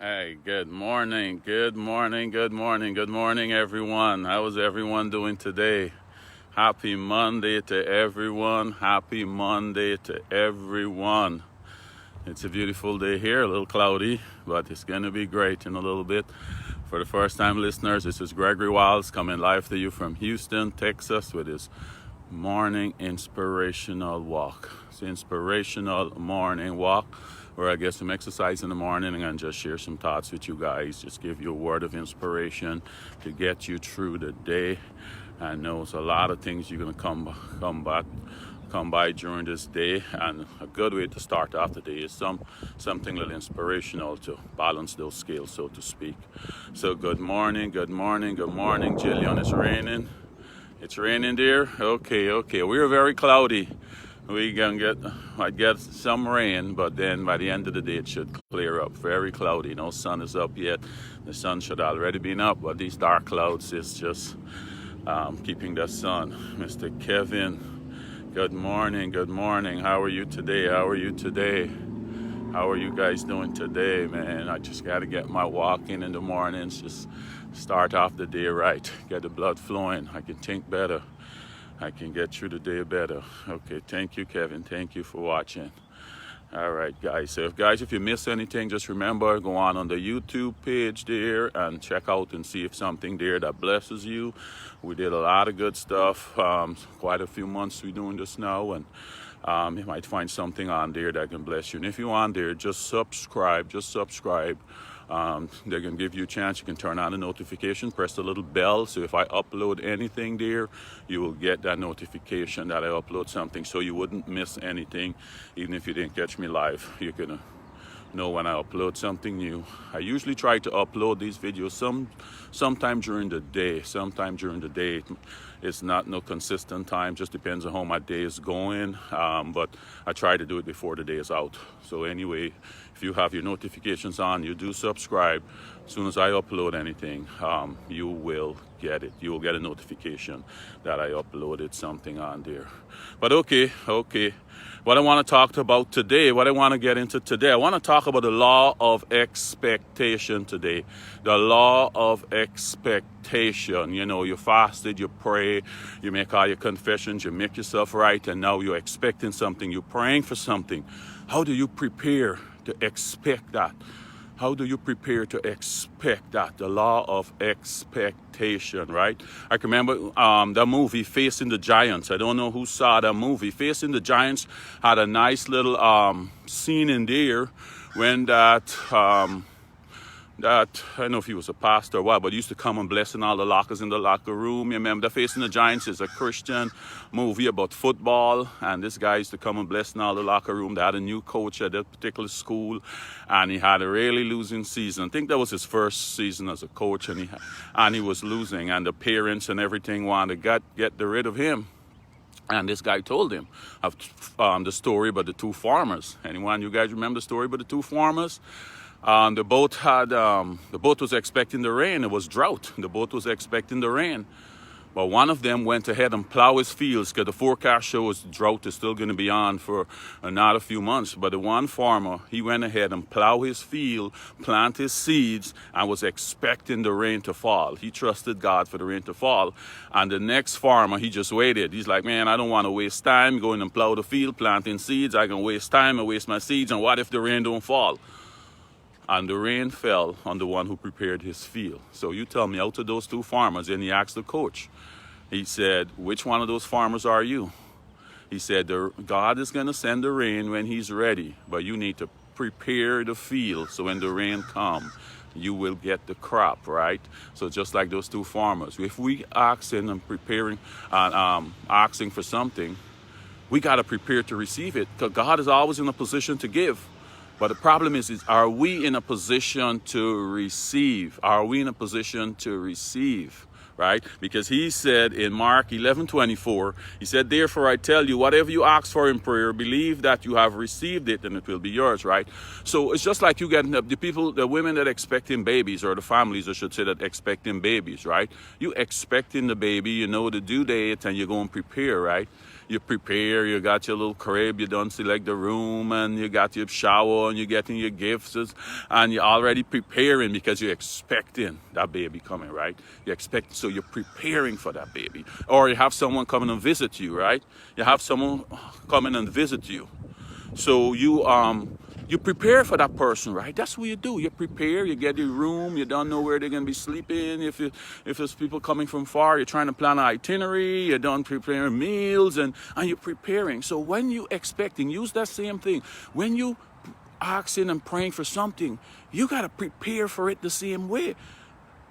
Hey, good morning, good morning, good morning, good morning, everyone. How is everyone doing today? Happy Monday to everyone. Happy Monday to everyone. It's a beautiful day here, a little cloudy, but it's going to be great in a little bit. For the first time listeners, this is Gregory Wiles coming live to you from Houston, Texas with his morning inspirational walk. It's an inspirational morning walk where I get some exercise in the morning and just share some thoughts with you guys. Just give you a word of inspiration to get you through the day. I know it's a lot of things you're gonna come by during this day, and a good way to start off the day is something a little inspirational to balance those scales, so to speak. So good morning, good morning, good morning, Jillian. It's raining. It's raining there? Okay. We're very cloudy. We might get some rain, but then by the end of the day it should clear up. Very cloudy. No sun is up yet. The sun should already been up, but these dark clouds is just keeping the sun. Mr. Kevin, good morning. Good morning. How are you today? How are you today? How are you guys doing today, man? I just got to get my walk in the mornings. Just start off the day right. Get the blood flowing. I can think better. I can get through the day better. Okay, thank you, Kevin. Thank you for watching. All right, guys. So, if you miss anything, just remember, go on the YouTube page there and check out and see if something there that blesses you. We did a lot of good stuff. Quite a few months we're doing this now, and you might find something on there that can bless you. And if you're on there, just subscribe. They're going to give you a chance. You can turn on the notification, press the little bell. So if I upload anything there, you will get that notification that I upload something, so you wouldn't miss anything. Even if you didn't catch me live, you're going to know when I upload something new. I usually try to upload these videos sometime during the day. It's not no consistent time, just depends on how my day is going, but I try to do it before the day is out. So anyway, if you have your notifications on, you do subscribe. As soon as I upload anything, you will get it. You will get a notification that I uploaded something on there. But okay. What I want to talk about today, what I want to get into today, I want to talk about the law of expectation today. The law of expectation. You know, you fasted, you pray, you make all your confessions, you make yourself right, and now you're expecting something, you're praying for something. How do you prepare to expect that? How do you prepare to expect that? The law of expectation, right? I can remember the movie Facing the Giants. I don't know who saw that movie. Facing the Giants had a nice little scene in there when that I don't know if he was a pastor or what, but he used to come and blessing all the lockers in the locker room. You remember the Facing the Giants is a Christian movie about football, and this guy used to come and blessing all the locker room. They had a new coach at that particular school, and he had a really losing season. I think that was his first season as a coach, and he was losing, and the parents and everything wanted to get rid of him. And this guy told him of the story about the two farmers. Anyone, you guys remember the story about the two farmers? The boat was expecting the rain. It was drought. The boat was expecting the rain. But one of them went ahead and plowed his fields, because the forecast shows drought is still going to be on for not a few months. But the one farmer, he went ahead and plowed his field, planted his seeds, and was expecting the rain to fall. He trusted God for the rain to fall. And the next farmer, he just waited. He's like, man, I don't want to waste time going and plow the field, planting seeds. I can waste time and waste my seeds. And what if the rain don't fall? And the rain fell on the one who prepared his field. So you tell me, out of those two farmers, and he asked the coach, he said, which one of those farmers are you? He said, God is going to send the rain when he's ready, but you need to prepare the field so when the rain comes, you will get the crop, right? So just like those two farmers, if we asking and preparing and asking for something, we got to prepare to receive it, because God is always in a position to give. But the problem is, are we in a position to receive? Are we in a position to receive? Right? Because he said in Mark 11:24, he said, therefore I tell you, whatever you ask for in prayer, believe that you have received it and it will be yours, right? So it's just like you get the women that expecting babies, or the families, I should say, that expecting babies, right? You expecting the baby, you know the due date, and you're going to prepare, right? You prepare, you got your little crib, you done select the room, and you got your shower, and you're getting your gifts, and you're already preparing because you're expecting that baby coming, right? So you're preparing for that baby. Or you have someone coming and visit you, right? You have someone coming and visit you. So you prepare for that person, right? That's what you do. You prepare, you get your room, you don't know where they're going to be sleeping. If there's people coming from far, you're trying to plan an itinerary, you're done preparing meals, and you're preparing. So when you expecting, use that same thing. When you asking and praying for something, you got to prepare for it the same way.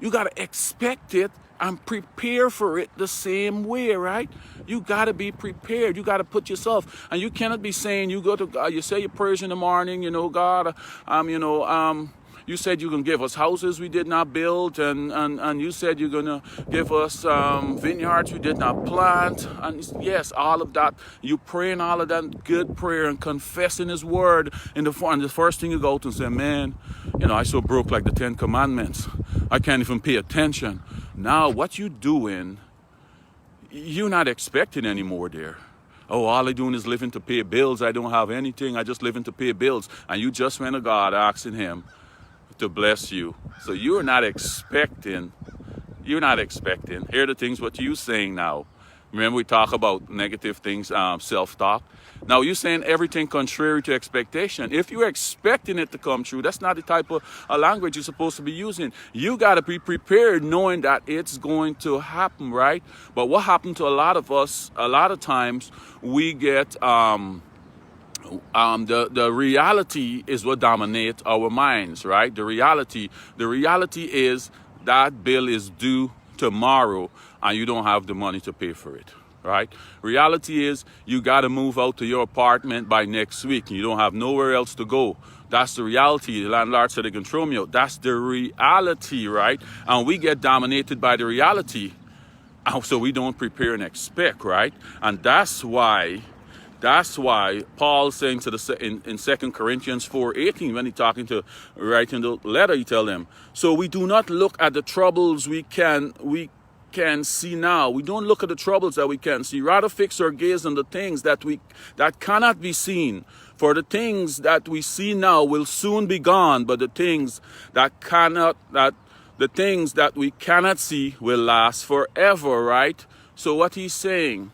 You got to expect it and prepare for it the same way, right? You got to be prepared. You got to put yourself, and you cannot be saying you go to God, you say your prayers in the morning, God, you said you're going to give us houses we did not build, and you said you're going to give us vineyards we did not plant. And yes, all of that. You praying all of that good prayer and confessing His word and the first thing you go to and say, man, I so broke like the 10 Commandments. I can't even pay attention. Now, what you doing, you're not expecting anymore there. Oh, all I doing is living to pay bills. I don't have anything. I just living to pay bills. And you just went to God asking Him to bless you. So you're not expecting. Here are the things what you saying now. Remember we talk about negative things, self-talk. Now you're saying everything contrary to expectation. If you're expecting it to come true, that's not the type of language you're supposed to be using. You got to be prepared knowing that it's going to happen, right? But what happened to a lot of us, a lot of times we get the reality is what dominates our minds, right? The reality is that bill is due tomorrow and you don't have the money to pay for it, right? Reality is you got to move out to your apartment by next week and you don't have nowhere else to go. That's the reality. The landlord said they can throw me out. That's the reality, right? And we get dominated by the reality. So we don't prepare and expect, right? And that's why Paul saying in 2 Corinthians 4:18, when he's writing the letter, he tell them, so we do not look at the troubles we can see now. We don't look at the troubles that we can see. Rather fix our gaze on the things that cannot be seen. For the things that we see now will soon be gone, but the things that we cannot see will last forever, right? So what he's saying,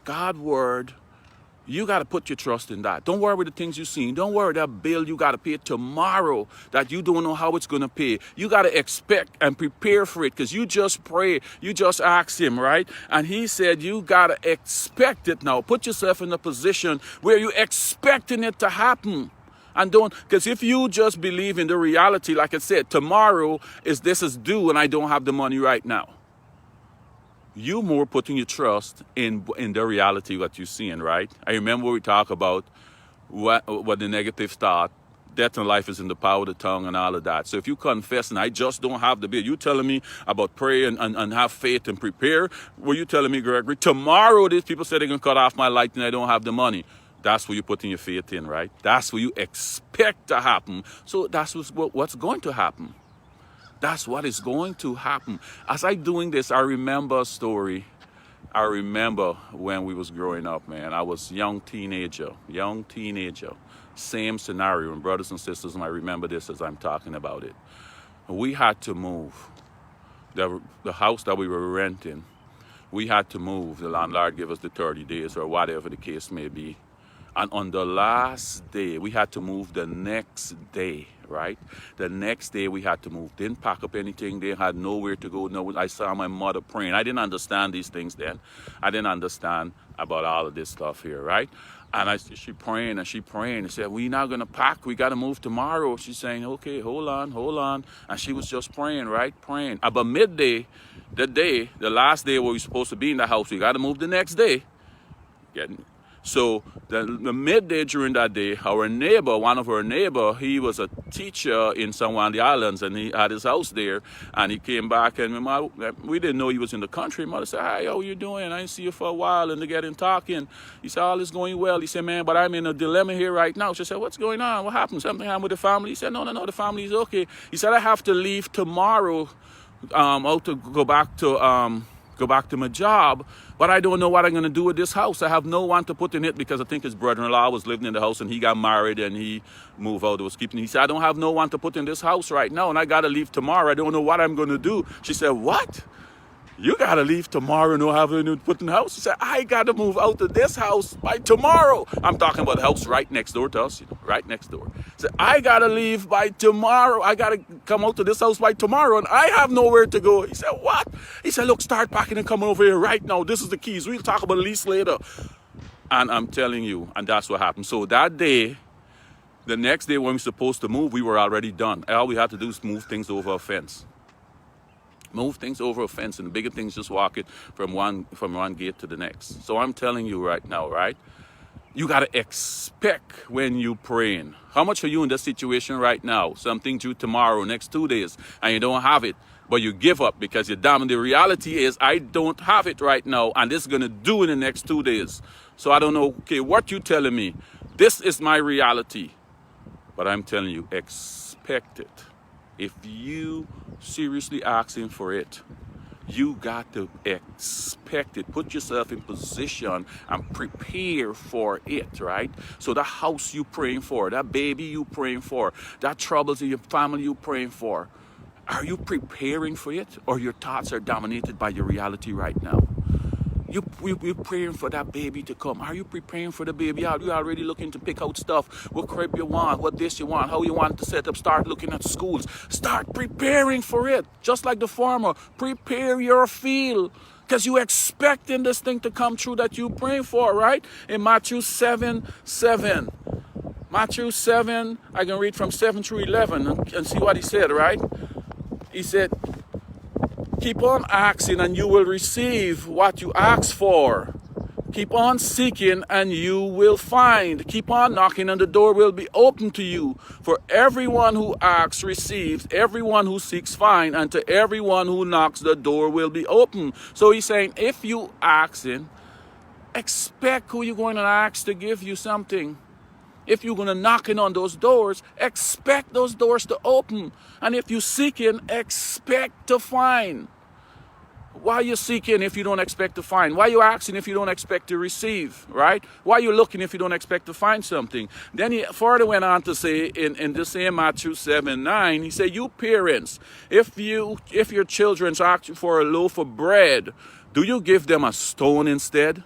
God's word, you got to put your trust in that. Don't worry with the things you've seen. Don't worry that bill you got to pay tomorrow that you don't know how it's going to pay. You got to expect and prepare for it because you just pray. You just ask Him, right? And He said you got to expect it now. Put yourself in a position where you're expecting it to happen. And because if you just believe in the reality, like I said, tomorrow this is due and I don't have the money right now. You more putting your trust in the reality what you're seeing, right? I remember we talk about what the negative thought, death and life is in the power of the tongue and all of that. So if you confess and I just don't have the bill, you telling me about pray and have faith and prepare, were you telling me, Gregory, tomorrow these people said they're going to cut off my light and I don't have the money. That's what you're putting your faith in, right? That's what you expect to happen. So that's what's going to happen. That's what is going to happen. As I doing this, I remember a story. I remember when we was growing up, man. I was young teenager. Same scenario. And brothers and sisters might remember this as I'm talking about it. We had to move. The house that we were renting, we had to move. The landlord gave us the 30 days or whatever the case may be. And on the last day, we had to move the next day, right? The next day we had to move. Didn't pack up anything. They had nowhere to go. No, I saw my mother praying. I didn't understand these things then. I didn't understand about all of this stuff here, right? And she praying. I said, we're not going to pack. We got to move tomorrow. She's saying, okay, hold on. And she was just praying, right? Praying. About midday, the last day where we were supposed to be in the house, we got to move the next day. So the midday during that day, one of our neighbor, he was a teacher in San Juan de Islands and he had his house there and he came back and we didn't know he was in the country. Mother said, hi, how you doing? I didn't see you for a while, and they get in talking. He said, all is going well. He said, man, but I'm in a dilemma here right now. She said, what's going on? What happened? Something happened with the family? He said, no, the family is okay. He said, I have to leave tomorrow out to go back to go back to my job, but I don't know what I'm going to do with this house. I have no one to put in it because I think his brother-in-law was living in the house and he got married and he moved out. He said, I don't have no one to put in this house right now and I got to leave tomorrow. I don't know what I'm going to do. She said, what? You got to leave tomorrow and don't have anything to put in the house? She said, I got to move out of this house by tomorrow. I'm talking about the house right next door to us, right next door. She said, I got to leave by tomorrow. I got to come out to this house by tomorrow and I have nowhere to go. He said, what? He said, look, start packing and coming over here right now. This is the keys. We'll talk about the lease later. And I'm telling you, and that's what happened. So that day, the next day when we were supposed to move, we were already done. All we had to do is move things over a fence. Move things over a fence, and the bigger things just walk it from one gate to the next. So I'm telling you right now, right? You got to expect when you praying. How much are you in this situation right now? Something due tomorrow, next 2 days, and you don't have it, but you give up because you're down. And the reality is, I don't have it right now, and this is going to do in the next 2 days. So I don't know, okay, what you telling me? This is my reality. But I'm telling you, expect it. If you seriously asking for it, you got to expect it. Put yourself in position and prepare for it, right? So that house you praying for, that baby you praying for, that troubles in your family you praying for, are you preparing for it, or your thoughts are dominated by your reality right now? You're praying for that baby to come. Are you preparing for the baby? Are you already looking to pick out stuff? What crib you want? What this you want? How you want to set up? Start looking at schools. Start preparing for it. Just like the farmer. Prepare your field. Because you expecting this thing to come true that you praying for, right? In Matthew 7:7. Matthew 7, I can read from 7 through 11 and see what he said, right? He said, keep on asking and you will receive what you ask for. Keep on seeking and you will find. Keep on knocking and the door will be open to you. For everyone who asks receives, everyone who seeks finds, and to everyone who knocks the door will be open. So he's saying, if you asking, expect who you're going to ask to give you something. If you're going to knocking on those doors, expect those doors to open. And if you're seeking, expect to find. Why are you seeking if you don't expect to find? Why are you asking if you don't expect to receive, right? Why are you looking if you don't expect to find something? Then he further went on to say in the same Matthew 7:9, he said, you parents, if your children ask you for a loaf of bread, do you give them a stone instead?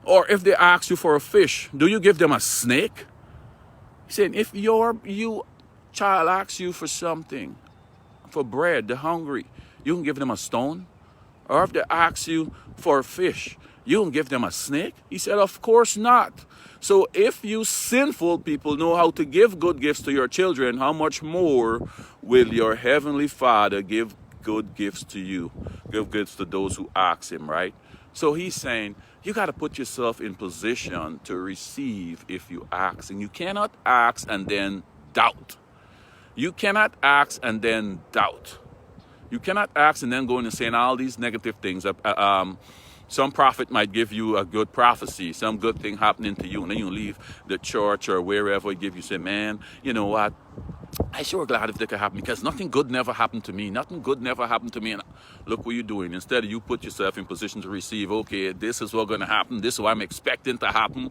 Or if they ask you for a fish, do you give them a snake? He's saying, if your child asks you for something, for bread, they're hungry, you can give them a stone? Or if they ask you for a fish, you can give them a snake? He said, of course not. So if you sinful people know how to give good gifts to your children, how much more will your heavenly Father give good gifts to you? Give gifts to those who ask him, right? So he's saying, you got to put yourself in position to receive if you ask. And you cannot ask and then doubt. You cannot ask and then doubt. You cannot ask and then go in and saying all these negative things. Some prophet might give you a good prophecy, some good thing happening to you, and then you leave the church or wherever he give you, say, man, you know what? I sure glad if that could happen, because nothing good never happened to me. Nothing good never happened to me. And look what you're doing. Instead, you put yourself in position to receive, okay, this is what's going to happen. This is what I'm expecting to happen.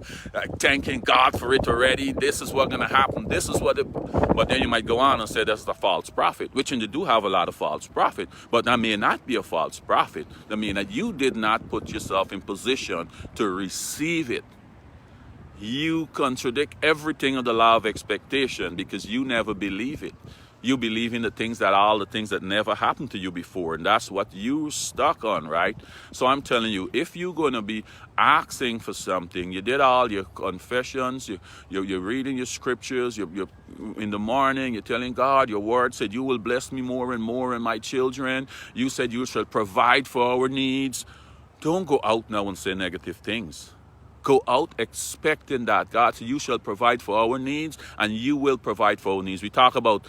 Thanking God for it already. This is what's going to happen. This is what But then you might go on and say that's the false prophet, which you do have a lot of false prophet. But that may not be a false prophet. That means that you did not put yourself in position to receive it. You contradict everything of the law of expectation because you never believe it. You believe in all the things that never happened to you before, and that's what you stuck on, right? So I'm telling you, if you're going to be asking for something, you did all your confessions, you're reading your scriptures, you're in the morning, you're telling God, your word said you will bless me more and more and my children. You said you shall provide for our needs. Don't go out now and say negative things. Go out expecting that. God said, you shall provide for our needs, and you will provide for our needs. We talk about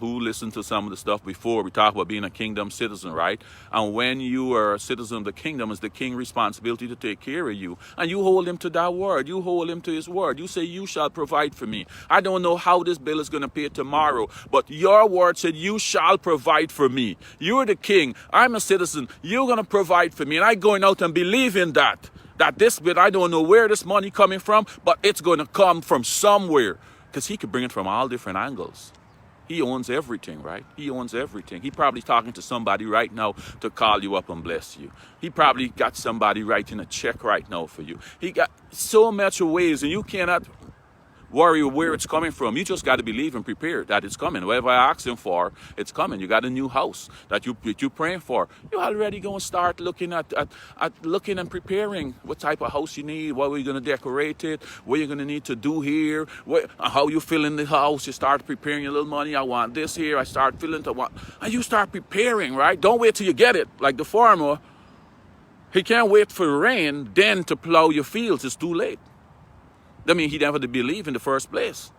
who listened to some of the stuff before. We talk about being a kingdom citizen, right? And when you are a citizen of the kingdom, it's the king's responsibility to take care of you. And you hold him to that word. You hold him to his word. You say, you shall provide for me. I don't know how this bill is going to pay tomorrow, but your word said, you shall provide for me. You're the king. I'm a citizen. You're going to provide for me. And I'm going out and believing that this bit, I don't know where this money coming from, but it's going to come from somewhere, because he could bring it from all different angles. He owns everything, right? He owns everything. He probably talking to somebody right now to call you up and bless you. He probably got somebody writing a check right now for you. He got so much ways, and you cannot worry where it's coming from. You just got to believe and prepare that it's coming. Whatever I ask him for, it's coming. You got a new house that you're praying for. You're already going to start looking at looking and preparing what type of house you need, what we're going to decorate it, what you're going to need to do here, how you fill in the house. You start preparing your little money. I want this here. I start filling and you start preparing, right? Don't wait till you get it. Like the farmer, he can't wait for rain then to plow your fields. It's too late. I mean, he never did believe in the first place,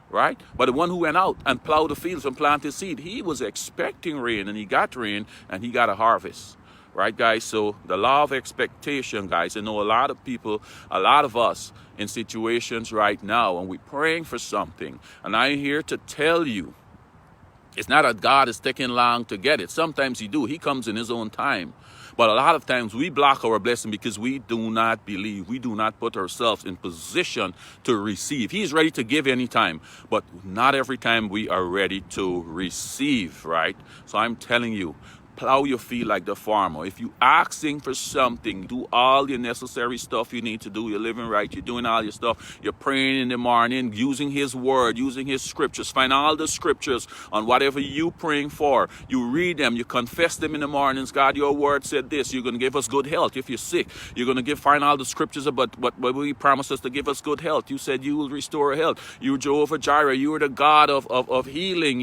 right? But the one who went out and plowed the fields and planted seed, he was expecting rain, and he got rain, and he got a harvest, right, guys? So the law of expectation, guys, I know a lot of people, a lot of us in situations right now, and we're praying for something, and I'm here to tell you, it's not that God is taking long to get it. Sometimes he do. He comes in his own time. But a lot of times we block our blessing because we do not believe. We do not put ourselves in position to receive. He is ready to give anytime, but not every time we are ready to receive, right? So I'm telling you, plow your field like the farmer. If you asking for something, do all your necessary stuff you need to do. You're living right. You're doing all your stuff. You're praying in the morning, using his word, using his scriptures. Find all the scriptures on whatever you praying for. You read them. You confess them in the mornings. God, your word said this. You're going to give us good health. If you're sick, you're going to find all the scriptures about what we promised us to give us good health. You said you will restore health. You're Jehovah Jireh. You're the God of healing.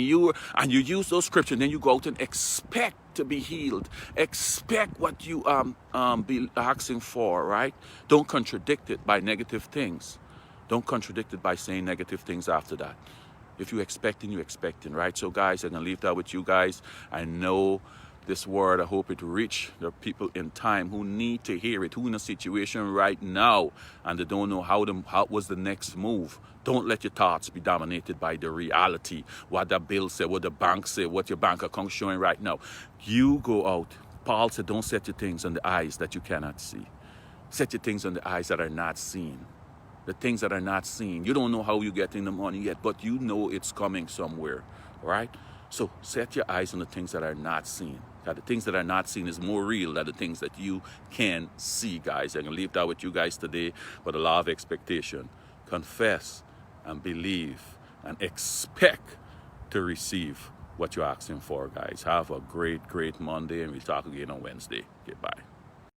And you use those scriptures, and then you go out and expect to be healed. Expect what you be asking for, right? Don't contradict it by negative things. Don't contradict it by saying negative things after that. If you're expecting, right? So guys, I'm gonna leave that with you guys. I know this word, I hope it reach the people in time who need to hear it, who in a situation right now and they don't know how was the next move. Don't let your thoughts be dominated by the reality, what the bill said, what the bank said, what your bank account showing right now. You go out. Paul said, don't set your things on the eyes that you cannot see. Set your things on the eyes that are not seen. The things that are not seen. You don't know how you're getting the money yet, but you know it's coming somewhere, right? So set your eyes on the things that are not seen. That the things that are not seen is more real than the things that you can see, guys. I'm going to leave that with you guys today. But the law of expectation. Confess and believe and expect to receive what you're asking for, guys. Have a great, great Monday, and we'll talk again on Wednesday. Goodbye.